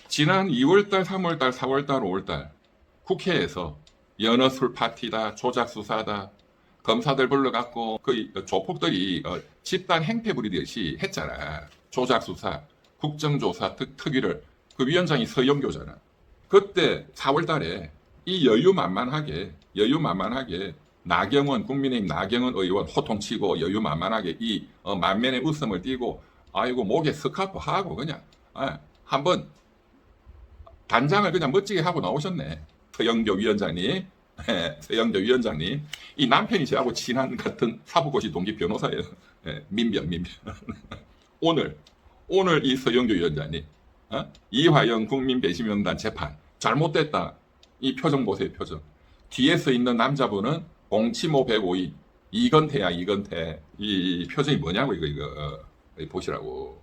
지난 2월달, 3월달, 4월달, 5월달 국회에서 연어술 파티다, 조작 수사다, 검사들 불러갖고 그 조폭들이 집단 행패 부리듯이 했잖아. 조작 수사, 국정조사 특위를 그 위원장이 서영교잖아. 그때 4월달에 이 여유만만하게 나경원 국민의힘 나경원 의원 호통치고 여유만만하게 이 만면의 웃음을 띠고 아이고 목에 스카프 하고 그냥 한번 단장을 그냥 멋지게 하고 나오셨네. 서영교 위원장님. 서영교 위원장님. 이 남편이 저하고 친한 같은 사법고시 동기 변호사예요. 민변. 오늘 이 서영교 위원장님. 이화영 국민배심원단 재판. 잘못됐다. 이 표정 보세요, 표정. 뒤에 서 있는 남자분은 075 105인. 이건태야, 이건태. 이 표정이 뭐냐고, 이거. 보시라고.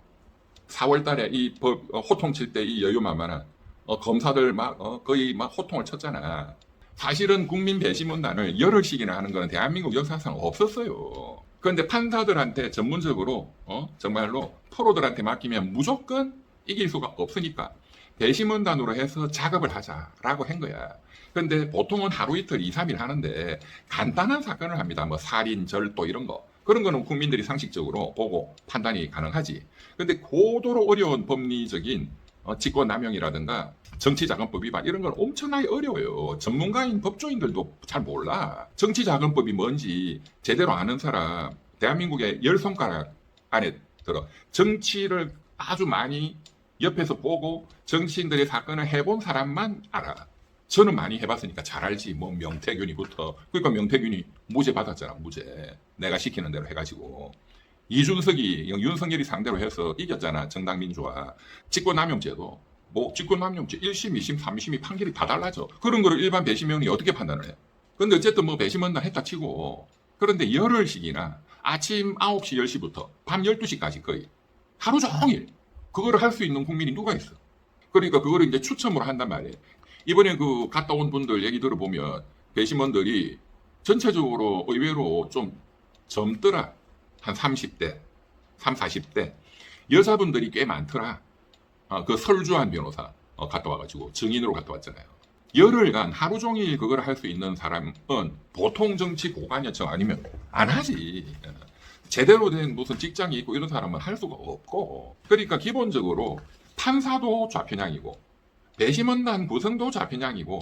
4월 달에 이 법, 호통칠 때 이 여유만만한 검사들 거의 호통을 쳤잖아. 사실은 국민배심원단을 열흘씩이나 하는 거는 대한민국 역사상 없었어요. 그런데 판사들한테 전문적으로 정말로 프로들한테 맡기면 무조건 이길 수가 없으니까 배심원단으로 해서 작업을 하자라고 한 거야. 그런데 보통은 하루 이틀 2, 3일 하는데 간단한 사건을 합니다. 뭐 살인, 절도 이런 거. 그런 거는 국민들이 상식적으로 보고 판단이 가능하지. 그런데 고도로 어려운 법리적인 직권남용이라든가 정치자금법 위반 이런 건 엄청나게 어려워요. 전문가인 법조인들도 잘 몰라. 정치자금법이 뭔지 제대로 아는 사람 대한민국의 10손가락 안에 들어. 정치를 아주 많이 옆에서 보고 정치인들의 사건을 해본 사람만 알아. 저는 많이 해봤으니까 잘 알지. 뭐 명태균이부터. 그러니까 명태균이 무죄 받았잖아. 무죄. 내가 시키는 대로 해가지고. 이준석이 윤석열이 상대로 해서 이겼잖아. 정당민주화. 직권남용죄도. 뭐 직권남용죄 1심, 2심, 3심이 판결이 다 달라져. 그런 거를 일반 배심원이 어떻게 판단을 해? 근데 어쨌든 뭐 배심원단 했다 치고. 그런데 열흘씩이나 아침 9시, 10시부터 밤 12시까지 거의 하루 종일 그거를 할 수 있는 국민이 누가 있어? 그러니까 그거를 이제 추첨으로 한단 말이에요. 이번에 그 갔다 온 분들 얘기 들어보면 배심원들이 전체적으로 의외로 좀 젊더라. 한 30대, 30, 40대. 여자분들이 꽤 많더라. 그 설주한 변호사 갔다 와가지고 증인으로 갔다 왔잖아요. 열흘간 하루 종일 그걸 할 수 있는 사람은 보통 정치 고관여청 아니면 안 하지. 제대로 된 무슨 직장이 있고 이런 사람은 할 수가 없고. 그러니까 기본적으로 판사도 좌편향이고 배심원단 구성도 좌편향이고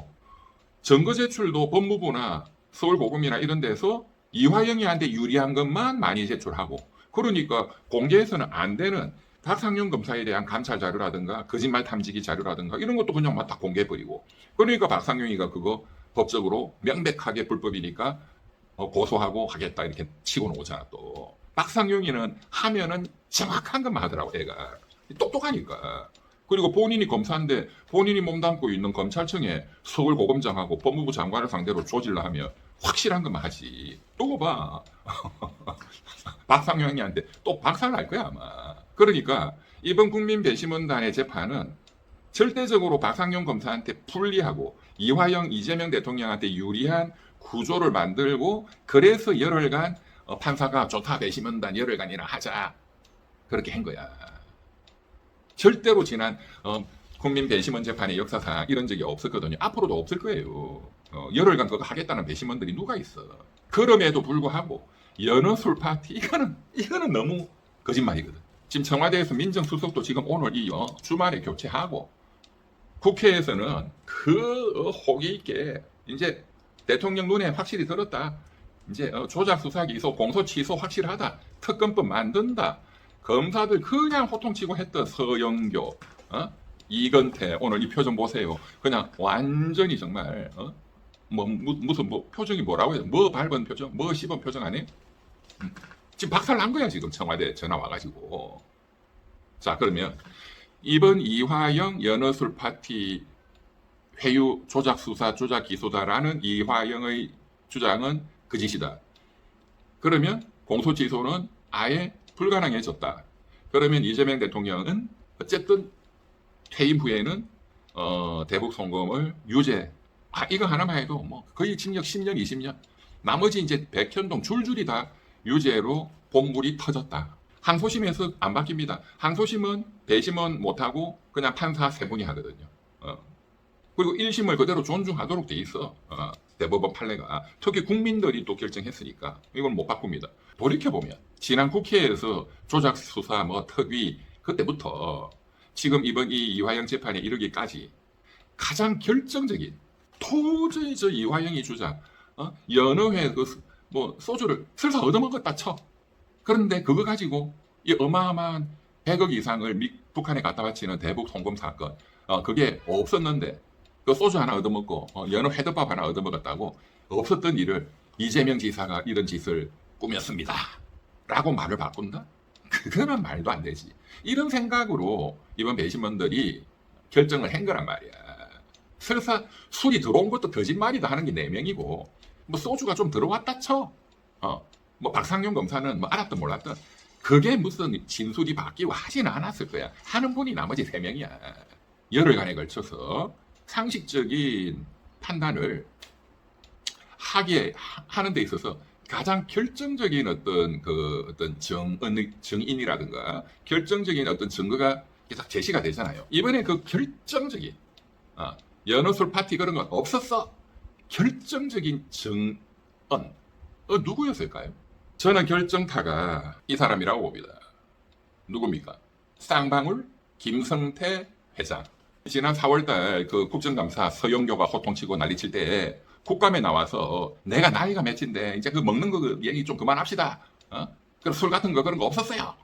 증거 제출도 법무부나 서울고검이나 이런 데서 이화영이한테 유리한 것만 많이 제출하고 그러니까 공개해서는 안 되는 박상용 검사에 대한 감찰 자료라든가 거짓말 탐지기 자료라든가 이런 것도 그냥 막 다 공개해버리고 그러니까 박상용이가 그거 법적으로 명백하게 불법이니까 고소하고 하겠다 이렇게 치고 나오잖아. 또 박상용이는 하면은 정확한 것만 하더라고. 애가 똑똑하니까. 그리고 본인이 검사인데 본인이 몸담고 있는 검찰청에 서울고검장하고 법무부 장관을 상대로 조질라 하면 확실한 것만 하지. 또 봐. 박상용이한테 또 박살날 거야 아마. 그러니까 이번 국민배심원단의 재판은 절대적으로 박상용 검사한테 불리하고 이화영, 이재명 대통령한테 유리한 구조를 만들고 그래서 열흘간 판사가 좋다 배심원단 열흘간이나 하자 그렇게 한 거야. 절대로 지난 국민배심원 재판의 역사상 이런 적이 없었거든요. 앞으로도 없을 거예요. 열흘간 그거 하겠다는 배심원들이 누가 있어. 그럼에도 불구하고 연어술 파티 이거는 너무 거짓말이거든. 지금 청와대에서 민정수석도 지금 오늘 이 주말에 교체하고 국회에서는 그 호기 있게 이제 대통령 눈에 확실히 들었다. 이제 조작 수사 기소 공소 취소 확실하다. 특검법 만든다. 검사들 그냥 호통치고 했던 서영교, 이건태 오늘 이 표정 보세요. 그냥 완전히 정말 무슨 표정이 뭐라고 해요? 뭐 밟은 표정, 뭐 씹은 표정 아니에요? 지금 박살 난 거야 지금 청와대 전화 와가지고. 자 그러면 이번 이화영 연어술 파티 회유 조작 수사 조작 기소다라는 이화영의 주장은 거짓이다. 그러면 공소 취소는 아예 불가능해졌다. 그러면 이재명 대통령은 어쨌든 퇴임 후에는 대북 송금을 유죄. 이거 하나만 해도 뭐 거의 징역 10년, 20년. 나머지 이제 백현동 줄줄이 다 유죄로 본물이 터졌다. 항소심에서 안 바뀝니다. 항소심은 배심은 못하고 그냥 판사 세 분이 하거든요. 그리고 1심을 그대로 존중하도록 돼 있어. 대법원 판례가. 특히 국민들이 또 결정했으니까 이건 못 바꿉니다. 돌이켜보면 지난 국회에서 조작수사 뭐 특위 그때부터 지금 이번 이 이화영 재판에 이르기까지 가장 결정적인 도저히 저 이화영이 주장 여느 회뭐 소주를 설사 얻어먹었다 쳐. 그런데 그거 가지고 이 어마어마한 100억 이상을 북한에 갖다 바치는 대북 송금 사건 그게 없었는데 그 소주 하나 얻어먹고 연어 회덮밥 하나 얻어먹었다고 없었던 일을 이재명 지사가 이런 짓을 꾸몄습니다 라고 말을 바꾼다? 그거는 말도 안 되지. 이런 생각으로 이번 배심원들이 결정을 한 거란 말이야. 설사 술이 들어온 것도 거짓말이다 하는 게 4명이고 뭐 소주가 좀 들어왔다 쳐. 뭐 박상용 검사는 뭐 알았든 몰랐든 그게 무슨 진술이 바뀌고 하지는 않았을 거야. 하는 분이 나머지 3명이야. 열흘간에 걸쳐서 상식적인 판단을 하는 데 있어서 가장 결정적인 어떤 정인이라든가 결정적인 어떤 증거가 딱 제시가 되잖아요. 이번에 그 결정적인 연어술 파티 그런 건 없었어. 결정적인 정언 누구였을까요? 저는 결정타가 이 사람이라고 봅니다. 누굽니까? 쌍방울 김성태 회장. 지난 4월달 그 국정감사 서영교가 호통치고 난리칠 때 국감에 나와서 내가 나이가 몇인데 이제 그 먹는 거 얘기 좀 그만합시다. 그럼 술 같은 거 그런 거 없었어요.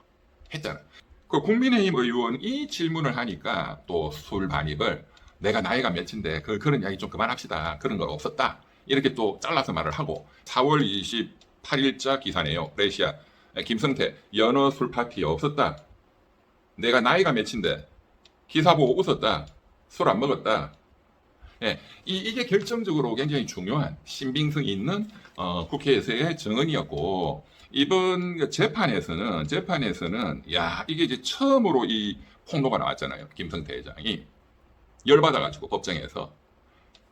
했잖아. 그 국민의힘 의원이 질문을 하니까 또 술 반입을 내가 나이가 몇인데 그런 이야기 좀 그만합시다. 그런 거 없었다. 이렇게 또 잘라서 말을 하고 4월 28일자 기사네요. 프레시아 김성태 연어 술 파티 없었다. 내가 나이가 몇인데 기사 보고 웃었다. 술 안 먹었다. 예, 이게 결정적으로 굉장히 중요한 신빙성이 있는 국회에서의 정언이었고 이번 재판에서는 야 이게 이제 처음으로 이 폭로가 나왔잖아요. 김성태 회장이 열받아가지고 법정에서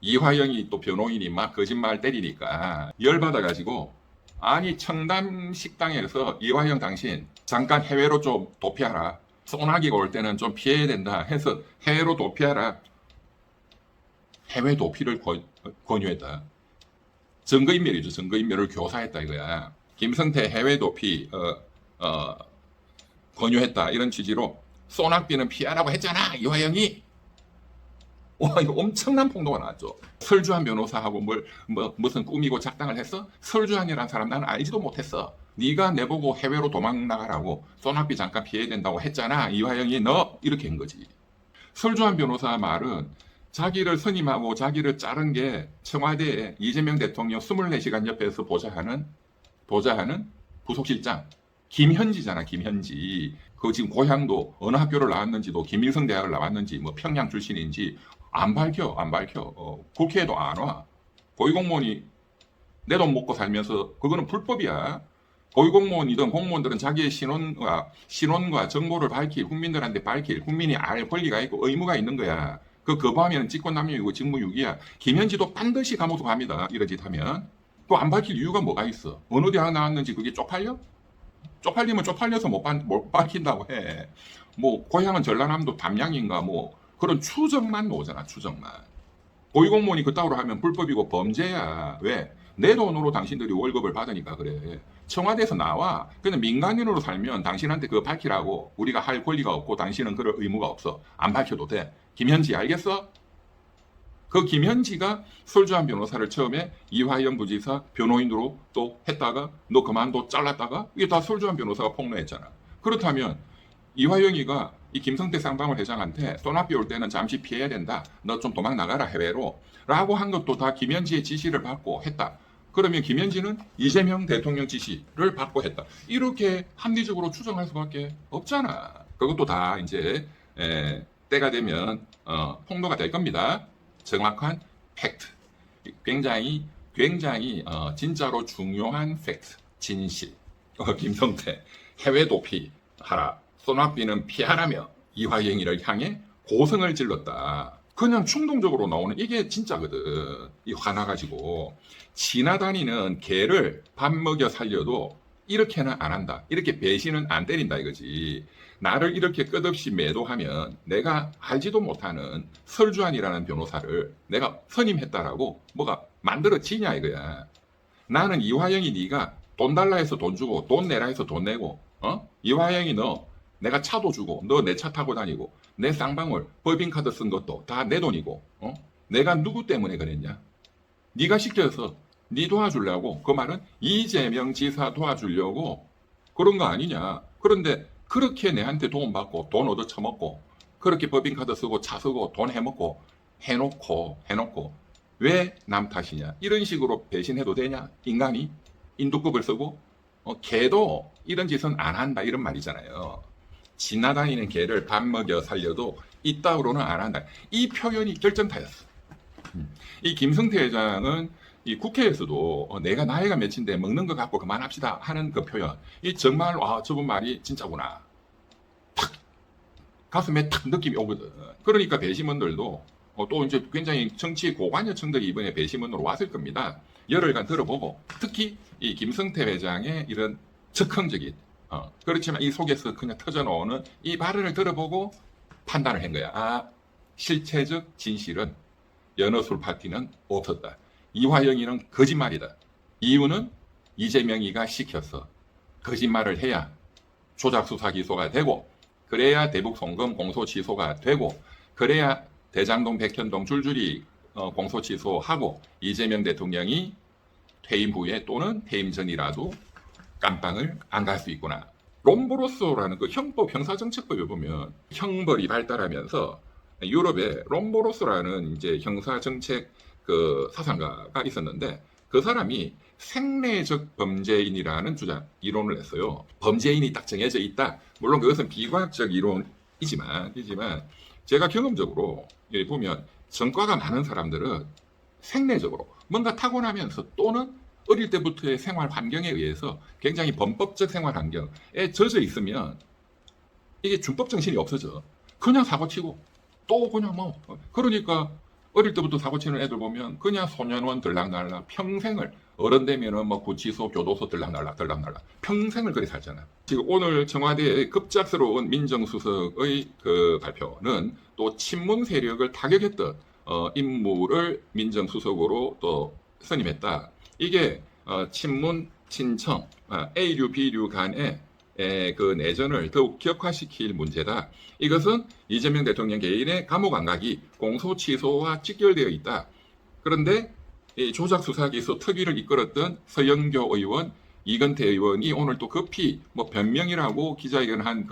이화영이 또 변호인이 막 거짓말 때리니까 열받아가지고 아니 청담 식당에서 이화영 당신 잠깐 해외로 좀 도피하라. 소나기가 올 때는 좀 피해야 된다 해서 해외로 도피하라. 해외 도피를 권유했다. 증거인멸이죠. 증거인멸을 교사했다 이거야. 김성태 해외 도피 권유했다 이런 취지로 소낙비는 피하라고 했잖아 이화영이. 와 이거 엄청난 폭로가 나왔죠. 설주한 변호사하고 무슨 꾸미고 작당을 했어? 설주한이라는 사람 나는 알지도 못했어. 네가 내보고 해외로 도망 나가라고 소낙비 잠깐 피해야 된다고 했잖아 이화영이 너 이렇게 한 거지. 설주한 변호사 말은 자기를 선임하고 자기를 자른 게 청와대에 이재명 대통령 24시간 옆에서 보좌하는 부속실장 김현지잖아. 김현지. 그 지금 고향도 어느 학교를 나왔는지도 김일성 대학을 나왔는지 뭐 평양 출신인지 안 밝혀. 국회에도 안 와. 고위공무원이 내 돈 먹고 살면서 그거는 불법이야. 고위공무원이든 공무원들은 자기의 신원과 정보를 국민들한테 밝힐 국민이 알 권리가 있고 의무가 있는 거야. 거부하면 직권남용이고 직무유기야. 김현지도 반드시 감옥으로 갑니다. 이런 짓 하면. 또 안 밝힐 이유가 뭐가 있어? 어느 대학 나왔는지 그게 쪽팔려? 쪽팔리면 쪽팔려서 못 밝힌다고 해. 뭐 고향은 전라남도 담양인가 뭐 그런 추정만 나오잖아. 추정만. 고위공무원이 그따위로 하면 불법이고 범죄야. 왜? 내 돈으로 당신들이 월급을 받으니까 그래. 청와대에서 나와. 그냥 민간인으로 살면 당신한테 그거 밝히라고 우리가 할 권리가 없고 당신은 그럴 의무가 없어. 안 밝혀도 돼. 김현지 알겠어? 그 김현지가 설주한 변호사를 처음에 이화영 부지사 변호인으로 또 했다가 너 그만둬 잘랐다가 이게 다 설주한 변호사가 폭로했잖아. 그렇다면 이화영이가 이 김성태 쌍방울 회장한테 소낙비 올 때는 잠시 피해야 된다. 너 좀 도망 나가라 해외로 라고 한 것도 다 김현지의 지시를 받고 했다. 그러면 김현지는 이재명 대통령 지시를 받고 했다. 이렇게 합리적으로 추정할 수밖에 없잖아. 그것도 다 이제 때가 되면 폭로가 될 겁니다. 정확한 팩트. 굉장히 진짜로 중요한 팩트. 진실. 김성태 해외 도피하라. 소낙비는 피하라며 이화영이를 향해 고성을 질렀다. 그냥 충동적으로 나오는 이게 진짜거든. 이 화나가지고 지나다니는 개를 밥 먹여 살려도 이렇게는 안 한다. 이렇게 배신은 안 때린다 이거지. 나를 이렇게 끝없이 매도하면 내가 알지도 못하는 설주환이라는 변호사를 내가 선임했다라고 뭐가 만들어지냐 이거야. 나는 이화영이 네가 돈 달라 해서 돈 주고 돈 내라 해서 돈 내고 이화영이 너 내가 차도 주고 너 내 차 타고 다니고 내 쌍방울 법인카드 쓴 것도 다 내 돈이고 내가 누구 때문에 그랬냐? 네가 시켜서 네 도와주려고 그 말은 이재명 지사 도와주려고 그런 거 아니냐? 그런데 그렇게 내한테 도움 받고 돈 얻어 처먹고 그렇게 법인카드 쓰고 차 쓰고 돈 해먹고 해놓고 왜 남 탓이냐? 이런 식으로 배신해도 되냐? 인간이 인두급을 쓰고 개도 이런 짓은 안 한다 이런 말이잖아요. 지나다니는 개를 밥 먹여 살려도 이따위로는 안 한다. 이 표현이 결정타였어. 이 김성태 회장은 이 국회에서도 내가 나이가 몇인데 먹는 거 갖고 그만합시다 하는 그 표현, 이 정말 저분 말이 진짜구나. 탁 가슴에 탁 느낌이 오거든. 그러니까 배심원들도 또 이제 굉장히 정치 고관여층들이 이번에 배심원으로 왔을 겁니다. 열흘간 들어보고 특히 이 김성태 회장의 이런 적극적인 그렇지만 이 속에서 그냥 터져나오는 이 발언을 들어보고 판단을 한 거야. 실체적 진실은 연어술 파티는 없었다. 이화영이는 거짓말이다. 이유는 이재명이가 시켜서 거짓말을 해야 조작수사 기소가 되고 그래야 대북송금 공소 취소가 되고 그래야 대장동 백현동 줄줄이 공소 취소하고 이재명 대통령이 퇴임 후에 또는 퇴임 전이라도 깜빵을 안 갈 수 있구나. 롬보로소라는 그 형법 형사정책법에 보면 형벌이 발달하면서 유럽에 롬보로소라는 이제 형사정책 그 사상가가 있었는데 그 사람이 생내적 범죄인이라는 이론을 냈어요. 범죄인이 딱 정해져 있다. 물론 그것은 비과학적 이론이지만 제가 경험적으로 보면 전과가 많은 사람들은 생내적으로 뭔가 타고나면서 또는 어릴 때부터의 생활 환경에 의해서 굉장히 범법적 생활 환경에 젖어 있으면 이게 준법 정신이 없어져. 그냥 사고치고 또 그냥 그러니까 어릴 때부터 사고치는 애들 보면 그냥 소년원 들락날락 평생을 어른 되면은 구치소 교도소 들락날락 평생을 그렇게 살잖아. 지금 오늘 청와대의 급작스러운 민정수석의 그 발표는 또 친문 세력을 타격했던 인물을 민정수석으로 또 선임했다. 이게 친문 친청 A류 B류 간의 그 내전을 더욱 격화시킬 문제다. 이것은 이재명 대통령 개인의 감옥 안가기 공소 취소와 직결되어 있다. 그런데 이 조작수사기소 특위를 이끌었던 서영교 의원, 이건태 의원이 오늘 또 급히 변명이라고 기자회견한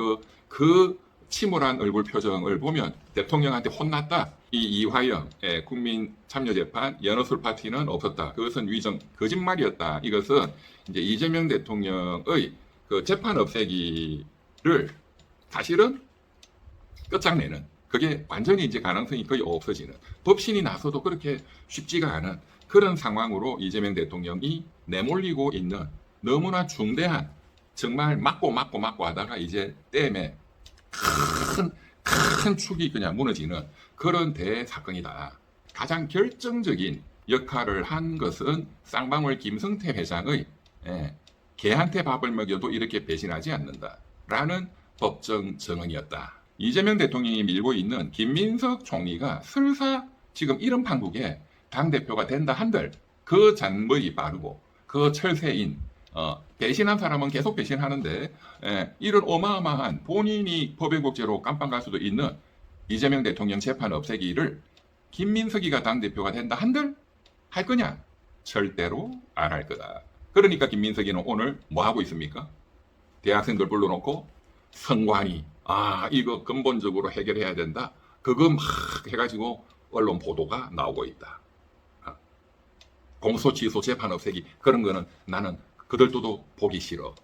그 침울한 얼굴 표정을 보면 대통령한테 혼났다. 이 이화영 국민참여재판 연어술 파티는 없었다. 그것은 위정 거짓말이었다. 이것은 이제 이재명 대통령의 그 재판 없애기를 사실은 끝장내는 그게 완전히 이제 가능성이 거의 없어지는 법신이 나서도 그렇게 쉽지가 않은 그런 상황으로 이재명 대통령이 내몰리고 있는 너무나 중대한 정말 맞고 하다가 이제 때문에 큰 축이 그냥 무너지는 그런 대사건이다. 가장 결정적인 역할을 한 것은 쌍방울 김성태 회장의 개한테 밥을 먹여도 이렇게 배신하지 않는다라는 법정 정언이었다. 이재명 대통령이 밀고 있는 김민석 총리가 설사 지금 이런 판국에 당대표가 된다 한들 그 잔머리 빠르고 그 철새인 배신한 사람은 계속 배신하는데 이런 어마어마한 본인이 법외국제로 깜빵 갈 수도 있는 이재명 대통령 재판 없애기를 김민석이가 당대표가 된다 한들 할 거냐? 절대로 안 할 거다. 그러니까 김민석이는 오늘 뭐 하고 있습니까? 대학생들 불러놓고 선관위 이거 근본적으로 해결해야 된다. 그거 막 해가지고 언론 보도가 나오고 있다. 공소 취소 재판 없애기 그런 거는 나는 그들도 보기 싫어.